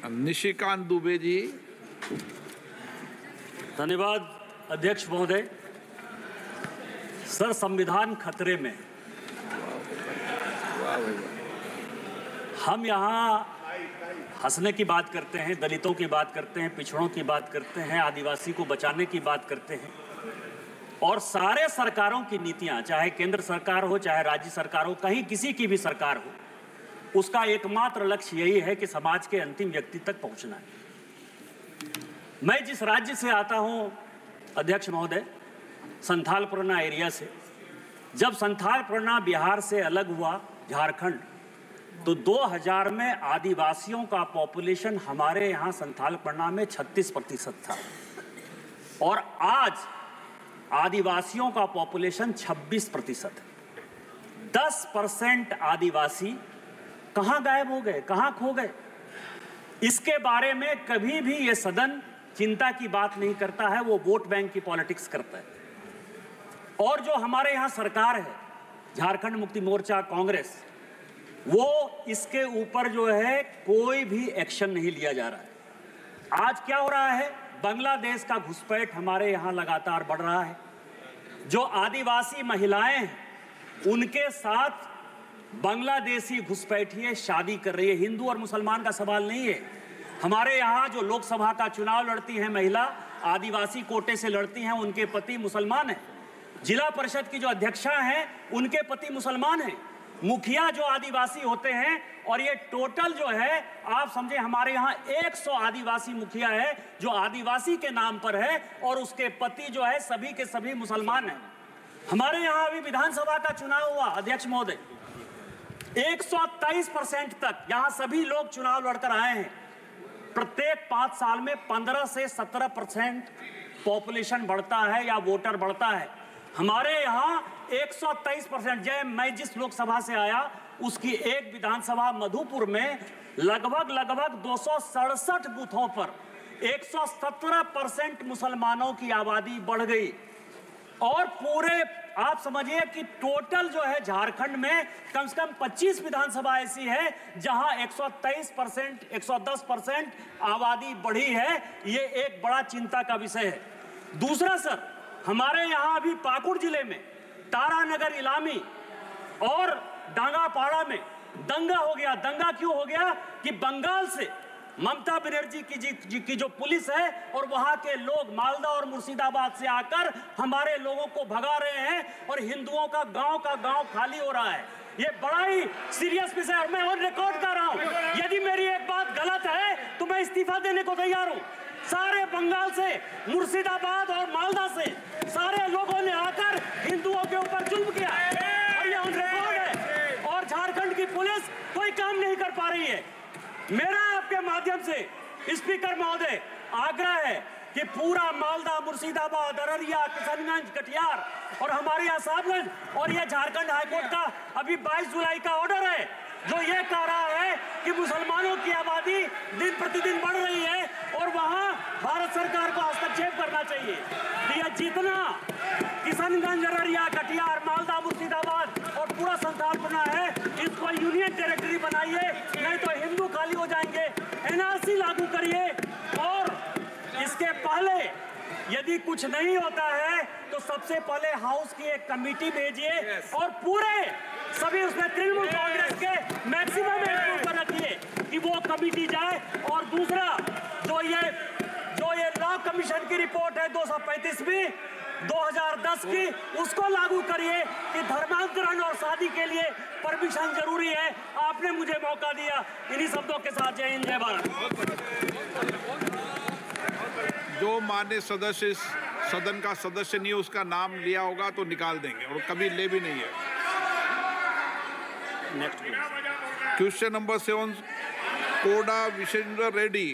निशिकांत दुबे जी। धन्यवाद अध्यक्ष महोदय। सर, संविधान खतरे में। हम यहाँ हंसने की बात करते हैं, दलितों की बात करते हैं, पिछड़ों की बात करते हैं, आदिवासी को बचाने की बात करते हैं, और सारे सरकारों की नीतियां, चाहे केंद्र सरकार हो चाहे राज्य सरकार हो, कहीं किसी की भी सरकार हो, उसका एकमात्र लक्ष्य यही है कि समाज के अंतिम व्यक्ति तक पहुंचना है। मैं जिस राज्य से आता हूं अध्यक्ष महोदय, संथाल परगना एरिया से, जब संथाल परगना बिहार से अलग हुआ, झारखंड, तो 2000 में आदिवासियों का पॉपुलेशन हमारे यहाँ संथाल परगना में 36% था, और आज आदिवासियों का पॉपुलेशन 26% है। 10% आदिवासी कहाँ गायब हो गए, कहाँ खो गए? इसके बारे में कभी भी ये सदन चिंता की बात नहीं करता है, वो वोट बैंक की पॉलिटिक्स करता है। और जो हमारे यहाँ सरकार है, झारखंड मुक्ति मोर्चा, कांग्रेस, वो इसके ऊपर जो है कोई भी एक्शन नहीं लिया जा रहा है। आज क्या हो रहा है? बांग्लादेश का घुसपैठ हमारे यहाँ लगातार बढ़ रहा है। जो आदिवासी महिलाएं हैं, उनके साथ बांग्लादेशी घुसपैठिए शादी कर रही है। हिंदू और मुसलमान का सवाल नहीं है। हमारे यहाँ जो लोकसभा का चुनाव लड़ती हैं महिला, आदिवासी कोटे से लड़ती हैं, उनके पति मुसलमान हैं। जिला परिषद की जो अध्यक्षा हैं, उनके पति मुसलमान हैं। मुखिया जो आदिवासी होते हैं, और ये टोटल जो है आप समझे, हमारे यहाँ 100 आदिवासी मुखिया है जो आदिवासी के नाम पर है, और उसके पति जो है सभी के सभी मुसलमान हैं। हमारे यहाँ अभी विधानसभा का चुनाव हुआ अध्यक्ष महोदय, 123% तक यहाँ सभी लोग चुनाव लड़कर आए हैं। प्रत्येक 5 साल में 15 से 17% पॉपुलेशन बढ़ता है या वोटर बढ़ता है। हमारे यहाँ 123%। मैं जिस लोकसभा से आया उसकी एक विधानसभा मधुपुर में लगभग 267 बूथों पर 117% मुसलमानों की आबादी बढ़ गई। और पूरे आप समझिए कि टोटल जो है झारखंड में कम से कम 25 विधानसभा ऐसी है जहां 123%, 110% आबादी बढ़ी है। ये एक बड़ा चिंता का विषय है। दूसरा सर, हमारे यहाँ अभी पाकुड़ जिले में तारानगर, इलामी और डांगापाड़ा में दंगा हो गया। दंगा क्यों हो गया कि बंगाल से ममता बनर्जी की जो पुलिस है और वहां के लोग मालदा और मुर्शिदाबाद से आकर हमारे लोगों को भगा रहे हैं, और हिंदुओं का गांव खाली हो रहा है। ये बड़ा ही सीरियस विषय है। मैं और रिकॉर्ड कर रहा हूं, यदि मेरी एक बात गलत है तो मैं इस्तीफा देने को तैयार हूं। सारे बंगाल से, मुर्शिदाबाद और मालदा से सारे लोगों ने आकर हिंदुओं के ऊपर जुल्म किया, और ये ऑन रिकॉर्ड है। और झारखंड की पुलिस कोई काम नहीं कर पा रही है। मेरा आपके माध्यम से स्पीकर महोदय आग्रह है कि पूरा मालदा, मुर्शिदाबाद, अररिया, किशनगंज, कटिहार और हमारे यहाँ साहबगंज, और ये झारखंड हाईकोर्ट का अभी 22 जुलाई का ऑर्डर है जो ये कह रहा है कि मुसलमानों की आबादी दिन प्रतिदिन बढ़ रही है और वहाँ भारत सरकार को हस्तक्षेप करना चाहिए। कि ये जितना किशनगंज, अररिया, कटिहार, मालदा, मुर्शिदाबाद और पूरा संथाल परगना है, इसको यूनियन टेरिटरी बनाइए, नहीं तो हिंदू खाली हो जाएंगे। एनआरसी लागू करिए, और इसके पहले यदि कुछ नहीं होता है तो सबसे पहले हाउस की एक कमेटी भेजिए, और पूरे सभी उसमें तृणमूल कांग्रेस के मैक्सिमम पर रखिए कि वो कमेटी जाए। और दूसरा, जो ये लॉ कमीशन की रिपोर्ट है 235वीं 2010 की, उसको लागू करिए कि धर्मांतरण और शादी के लिए परमिशन जरूरी है। आपने मुझे मौका दिया। इन्हीं शब्दों के साथ जय हिंद, जय भारत। जो मान्य सदस्य सदन का सदस्य नहीं उसका नाम लिया होगा तो निकाल देंगे, और कभी ले भी नहीं है। नेक्स्ट क्वेश्चन नंबर 7, कोडा विशेंद्र रेड्डी।